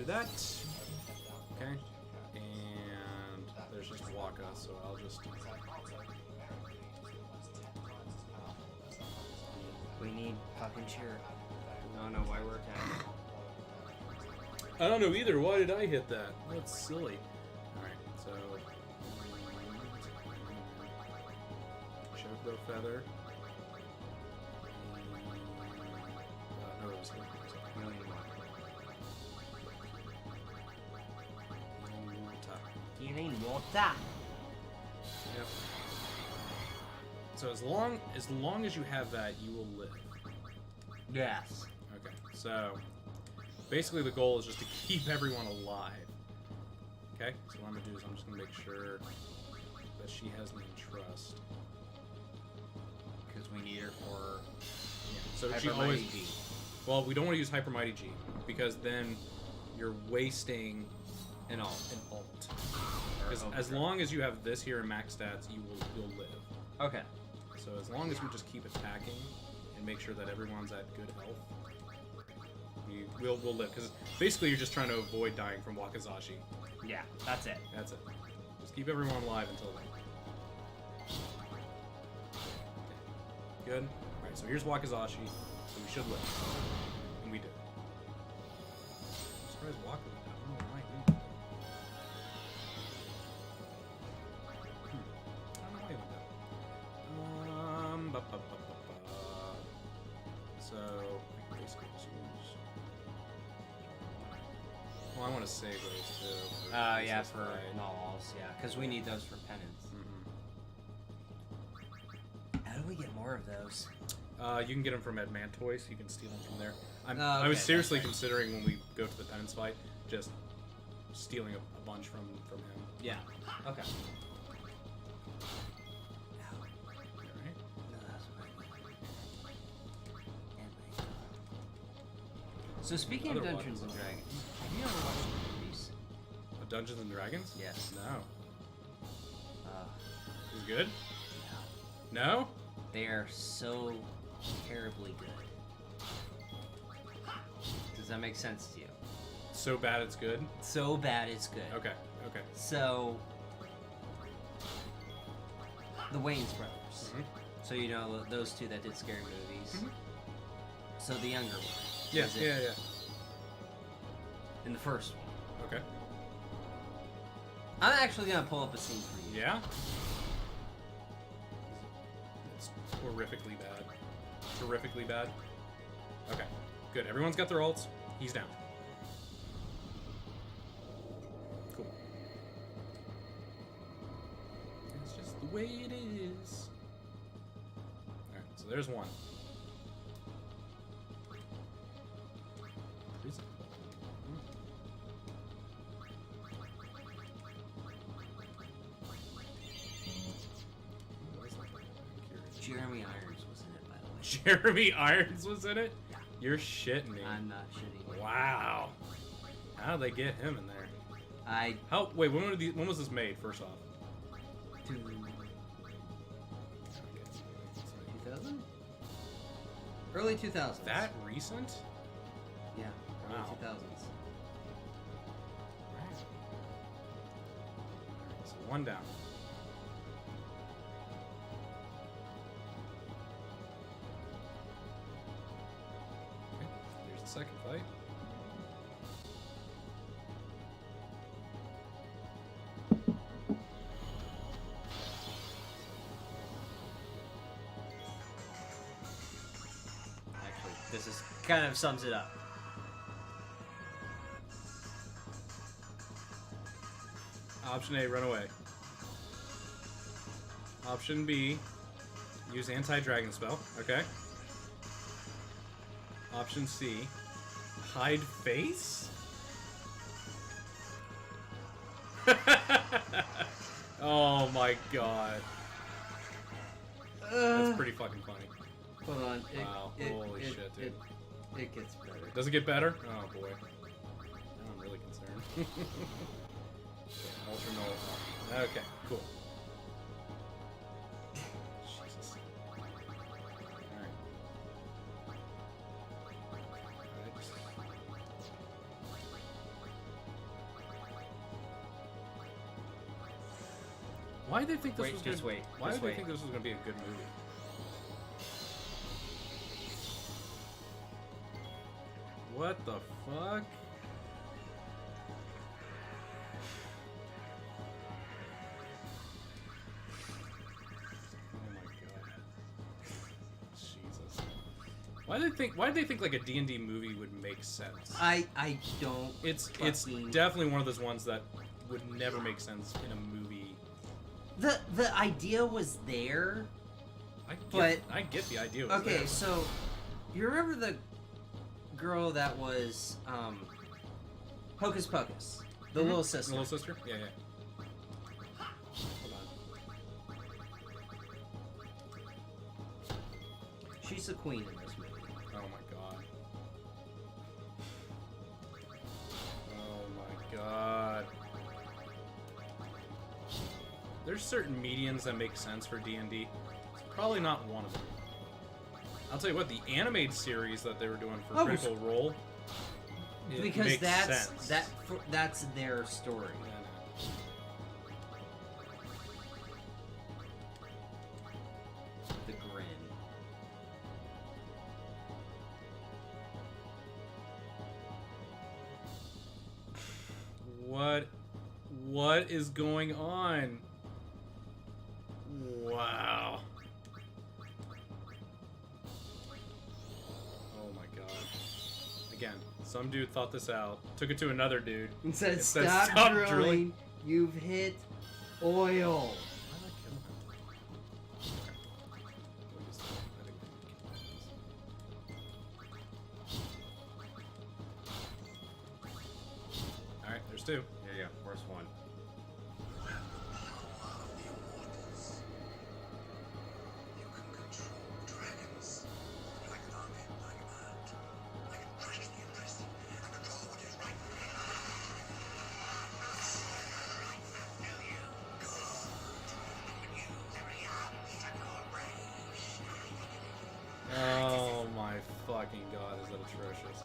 do that. Okay. And there's just Waka, so I'll just... We need fucking cheer. I don't know why we're attacking. I don't know either. Why did I hit that? That's silly. Alright, so... Choco Feather. No, it was here. Healing water. Yep. So as long as you have that, you will live. Yes. Okay. So basically, the goal is just to keep everyone alive. Okay. So what I'm gonna do is I'm just gonna make sure that she has me in trust. Because we need her for. Yeah. So she always. G. Well, we don't want to use Hyper Mighty G because then you're wasting an alt. Because as long as you have this here in max stats, you'll live. Okay. So as long as we just keep attacking and make sure that everyone's at good health, we'll live. Because basically you're just trying to avoid dying from Wakizashi. Yeah, that's it. That's it. Just keep everyone alive until then. Okay. Good. All right. So here's Wakizashi. So we should live, and we do. I'm surprised Waka went down. I don't know why he did that. So, I can basically just use... Well, I want to save those too. Yeah, for nulls, yeah, because we need those for penance. How do we get more of those? You can get them from Ed Mantoy, so you can steal them from there. Okay, I was seriously considering when we go to the penance fight, just stealing a bunch from him. Yeah. Okay. So speaking of Dungeons and Dragons, have you ever watched the movies? Dungeons and Dragons? Yes. No. Is it good? No. No? They are so terribly good. Does that make sense to you? So bad it's good? So bad it's good. Okay, okay. So, the Wayans brothers. So you know those two that did scary movies. So the younger one. Yeah, yeah. In the first one. Okay. I'm actually gonna pull up a scene for you. Yeah? It's horrifically bad. Terrifically bad. Okay, good. Everyone's got their ults. He's down. Cool. It's just the way it is. Alright, so there's one. Prison. Jeremy Irons was in it, by the way. Jeremy Irons was in it? Yeah. You're shitting me. I'm not shitting. Wow. How did they get him in there? Wait, when was this made, first off? 2000? Early 2000s. That recent? Yeah, early Wow. 2000s. Right. So one down. Okay, here's the second fight. Actually, this is kind of sums it up. Option A, run away. Option B, use anti-dragon spell. Okay. Option C, hide face? Oh my god. That's pretty fucking funny. Hold on. Wow, holy shit, dude. It gets better. Does it get better? Oh boy. Now I'm really concerned. Ultra null. Okay, cool. Jesus. Alright. Why did they think this Wait, was just gonna, wait. Why Just did they wait. think this was gonna be a good movie? What the fuck? Oh my god. Jesus. Why did they think like a D&D movie would make sense? I don't. It's fucking- definitely one of those ones that would never make sense in a movie. The idea was there. I get the idea. Was Okay, there. so you remember the girl that was Hocus Pocus, the Mhm. little sister. The little sister? Yeah, yeah. Hold on. She's the queen in this movie. Oh my god. Oh my god. There's certain mediums that make sense for D&D. It's probably not one of them. I'll tell you what, the animated series that they were doing for Oh, Critical Role, it Because makes that's sense. that's their story. Yeah, The grin. What is going on? Wow. Oh my god. Again, some dude thought this out, took it to another dude. It said, It said, "Stop, "Stop drilling. drilling." You've hit oil." Why did I kill him? What is that? I think we can kill this. Alright, there's two. Yeah, first one. Oh my fucking god, is that atrocious?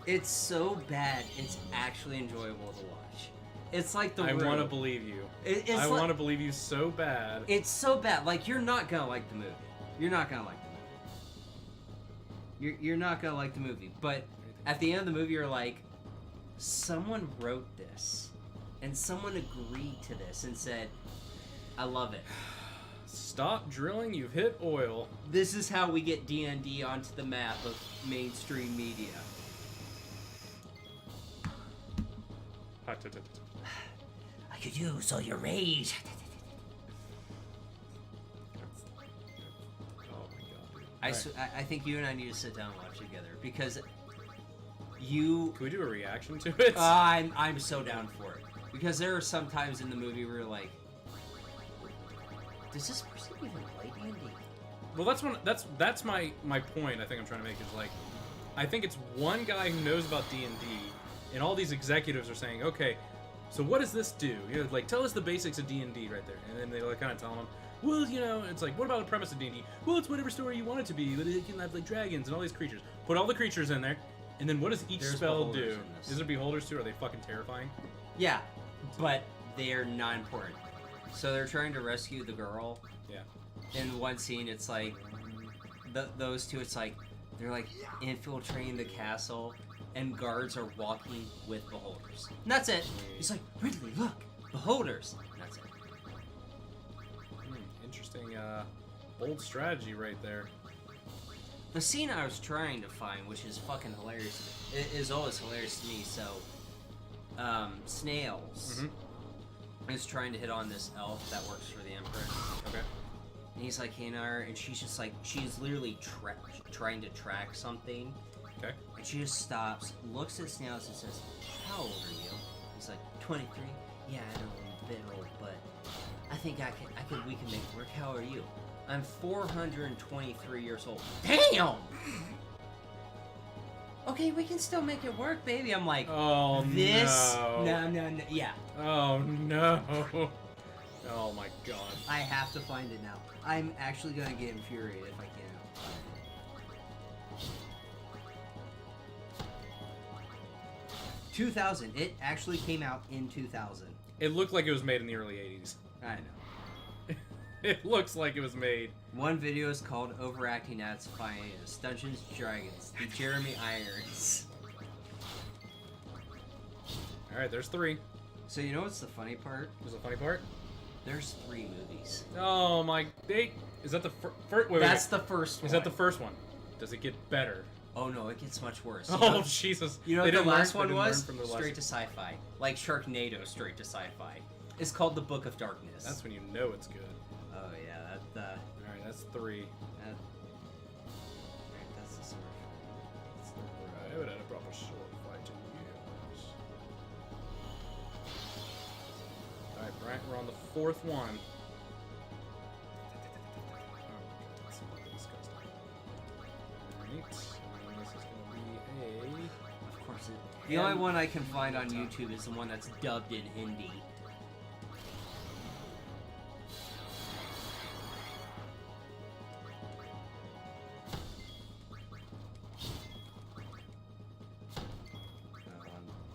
It's so bad. It's actually enjoyable to watch. It's like the. I Room. want to believe you. It's I like, want to believe you so bad. It's so bad. Like, you're not gonna like the movie. You're not gonna like the movie. You're not gonna like the movie. But at the end of the movie, you're like, someone wrote this, and someone agreed to this and said, "I love it. Stop drilling, you've hit oil. This is how we get D&D onto the map of mainstream media." Hot, hot, hot, I could use all your rage. Oh my god. I think you and I need to sit down and watch together because you. Can we do a reaction to it? I'm so down for it because there are some times in the movie where you're like, does this person even play D&D? Well, that's my point. I think I'm trying to make is like, I think it's one guy who knows about D&D, and all these executives are saying, okay, so what does this do? You know, like, tell us the basics of D&D right there, and then they like kind of tell them, well, you know, it's like, what about the premise of D&D? Well, it's whatever story you want it to be, but it can have like dragons and all these creatures. Put all the creatures in there, and then what does each There's spell beholders do? in this. Is there beholders too? Are they fucking terrifying? Yeah, but they're not important. So they're trying to rescue the girl. Yeah. In one scene, it's like those two. It's like they're like infiltrating the castle, and guards are walking with beholders. And that's it. It's like, Ridley, look, beholders. And that's it. Interesting, bold strategy right there. The scene I was trying to find, which is fucking hilarious, is always hilarious to me. So, Snails is trying to hit on this elf that works for the Empress. Okay. And he's like, hey, Nar, and she's just like, she's literally trying to track something. Okay. And she just stops, looks at Snails and says, how old are you? He's like, 23. Yeah, I know, I'm a bit old, but I think we can make it work. How are you? I'm 423 years old. Damn! Okay, we can still make it work, baby. I'm like, Oh this? no. No, yeah. Oh no. Oh my god. I have to find it now. I'm actually gonna get infuriated if I can't find it. 2000. It actually came out in 2000. It looked like it was made in the early 80s. I know. It looks like it was made. One video is called Overacting Ads Finest, Dungeons & Dragons, the Jeremy Irons. Alright, there's 3. So you know what's the funny part? What's the funny part? There's 3 movies. Oh my... Is that the first... That's the first one. Is that the first one? Does it get better? Oh no, it gets much worse. Oh, Jesus. You know what the last one was? Straight Straight to sci-fi. Like Sharknado, straight to sci-fi. It's called The Book of Darkness. That's when you know it's good. Oh yeah, Alright, that's 3. That's the sword. That's the I haven't had a proper sword fight in years. Alright, Brian, we're on the 4th one. Oh, that's fucking disgusting. Alright, and this is gonna be Of course it. The only one I can find on YouTube is the one that's dubbed in Hindi.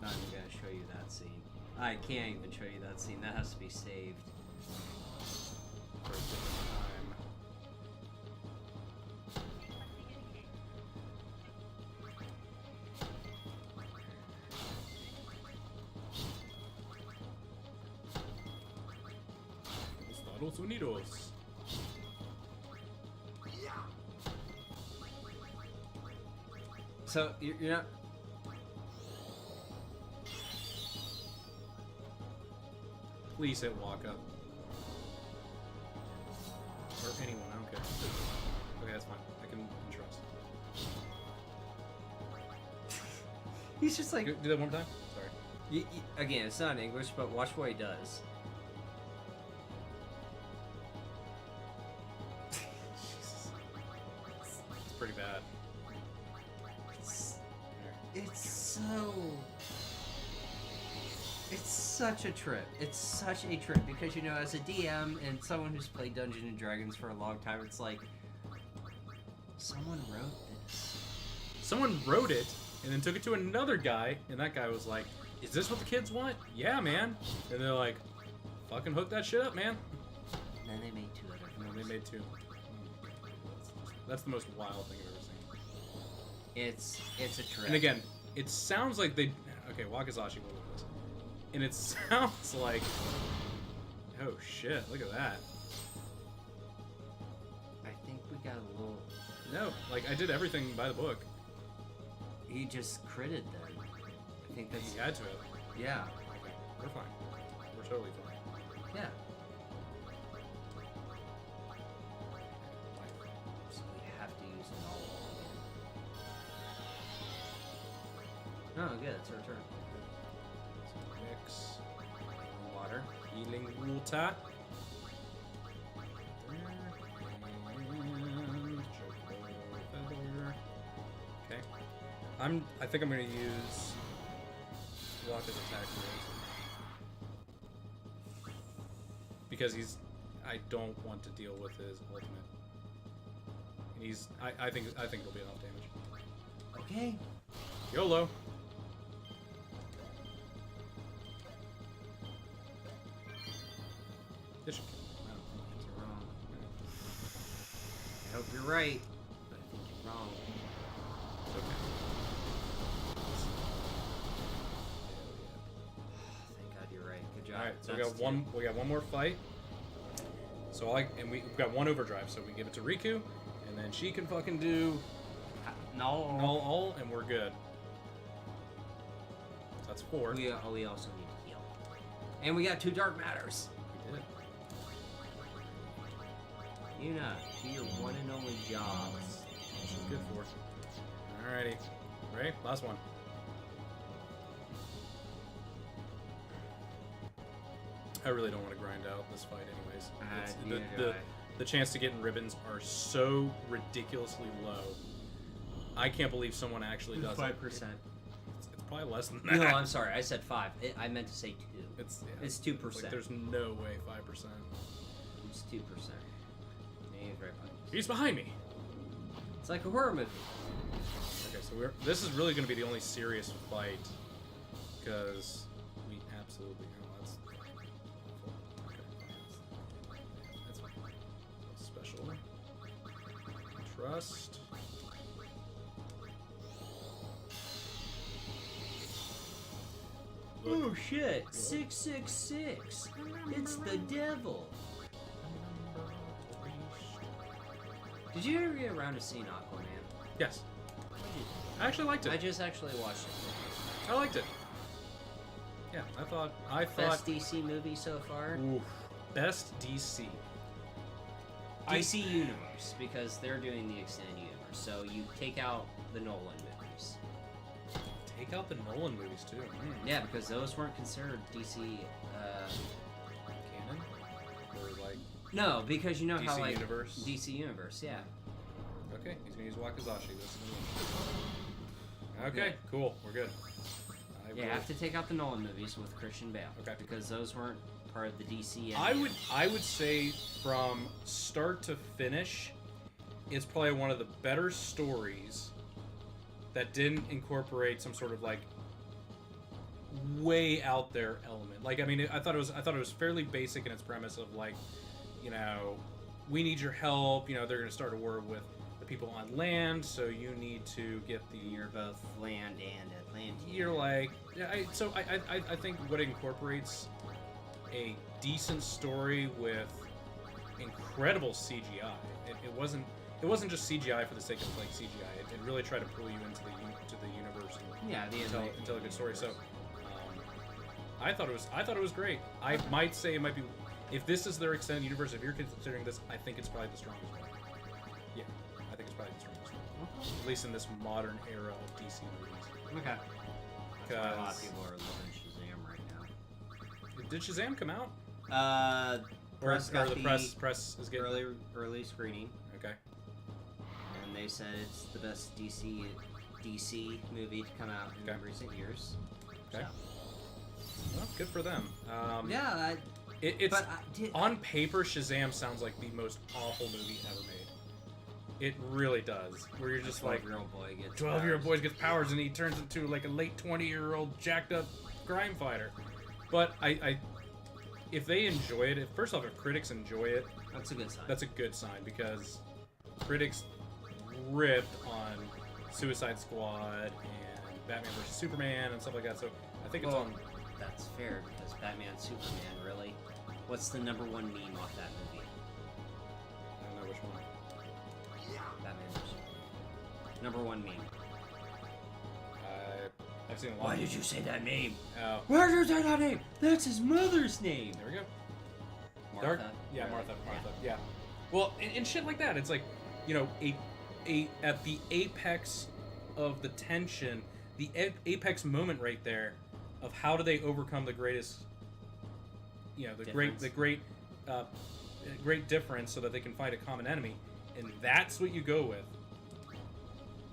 I'm not even gonna show you that scene. I can't even show you that scene. That has to be saved. for a different time. Estados Unidos. So you're not. Please hit walk up. Or anyone, I don't care. Okay, that's fine. I can trust. He's just like. Do that one more time? Sorry. Again, it's not in English, but watch what he does. Jesus. It's pretty bad. It's so. It's such a trip. It's such a trip because, you know, as a DM and someone who's played Dungeons and Dragons for a long time, it's like someone wrote this. Someone wrote it and then took it to another guy, and that guy was like, "Is this what the kids want? Yeah, man." And they're like, "Fucking hook that shit up, man." And then they made 2 other And then they made 2. That's the most wild thing I've ever seen. It's a trip. And again, it sounds like they. Okay, Wakizashi will look at this. And it sounds like. Oh shit! Look at that. I think we got a little. No, like I did everything by the book. He just critted them. I think that's. He had to have. Yeah. Okay, we're fine. We're totally fine. Yeah. So we have to use an all. Oh, good. It's our turn. So mix Water. healing water. Okay. I think I'm gonna use Waka's attack raise. Because I don't want to deal with his ultimate. And I think it'll be enough damage. Okay. YOLO. This should kill. I don't know. You're wrong. I hope you're right, but I think you're wrong. It's okay. Thank God you're right. Good job. All right, so That's we got one more fight. So we've got 1 overdrive, so we give it to Riku, and then she can fucking do No. all, and we're good. So that's 4. We also need to heal. And we got 2 dark matters. We did. Yuna, do your one and only job. Which is good for. Alrighty. Ready? Last one. I really don't want to grind out this fight anyways. The chance to get in ribbons are so ridiculously low. I can't believe someone actually does 5%. it. It's probably less than that. No, I'm sorry. I said 5. I meant to say 2. It's 2%. Like, there's no way 5%. It's 2%. He's right behind us. He's behind me. It's like a horror movie. Okay, so this is really going to be the only serious fight because we absolutely. Oh, that's awful. Okay. dust. Oh shit! 666. It's the devil. Did you ever get around to seeing Aquaman? Yes. I actually liked it. I just actually watched it. I liked it. Yeah, I thought. Best DC movie so far? Oof. Best DC. DC Universe, because they're doing the extended universe. So you take out the Nolan movies. Take out the Nolan movies too. Yeah, because those weren't considered DC. Canon? Or like. No, because you know DC how like Universe? DC Universe, yeah. Okay, he's gonna use Wakizashi. Okay, cool. We're good. You have to take out the Nolan movies with Christian Bale. Okay. Because those weren't part of the DC. I would say from start to finish, it's probably one of the better stories that didn't incorporate some sort of like way out there element. Like, I mean, I thought it was fairly basic in its premise of like, you know, we need your help. You know, they're going to start a war with the people on land, so you need to get the. You're both land and Atlantean. You're like, yeah. I think what incorporates a decent story with incredible CGI. It wasn't just CGI for the sake of like CGI. It really tried to pull you into the universe. And tell a good story. So I thought it was great. I might say it might be, if this is their extended universe. If you're considering this, I think it's probably the strongest one. Yeah, I think it's probably the strongest one. At least in this modern era of DC movies. Okay. That's why a lot of people are loving Shazam right now. Did Shazam come out? Press got the press is getting early screening. Okay. And they said it's the best DC movie to come out in recent years. Okay. So. Well, good for them. Yeah. It's on paper, Shazam sounds like the most awful movie ever made. It really does. Where you're just like, 12-year-old boy gets powers and he turns into like a late 20-year-old jacked up crime fighter. But if they enjoy it, first off, if critics enjoy it, that's a good sign. That's a good sign, because critics ripped on Suicide Squad and Batman vs Superman and stuff like that. So I think it's on. That's fair, because Batman Superman, really? What's the #1 meme off that movie? I don't know which one. Batman vs Superman. #1 meme. I've seen a lot. Why did you say that name? Oh. Why did you say that name? That's his mother's name. There we go. Martha. Martha. Yeah. Well, and shit like that. It's like, you know, at the apex of the tension, the apex moment right there, of how do they overcome the greatest, you know, great difference, so that they can fight a common enemy, and that's what you go with.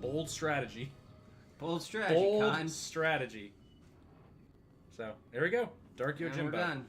Bold strategy. Bold strategy. Bold strategy. So there we go. Dark Yojimbo. We're done.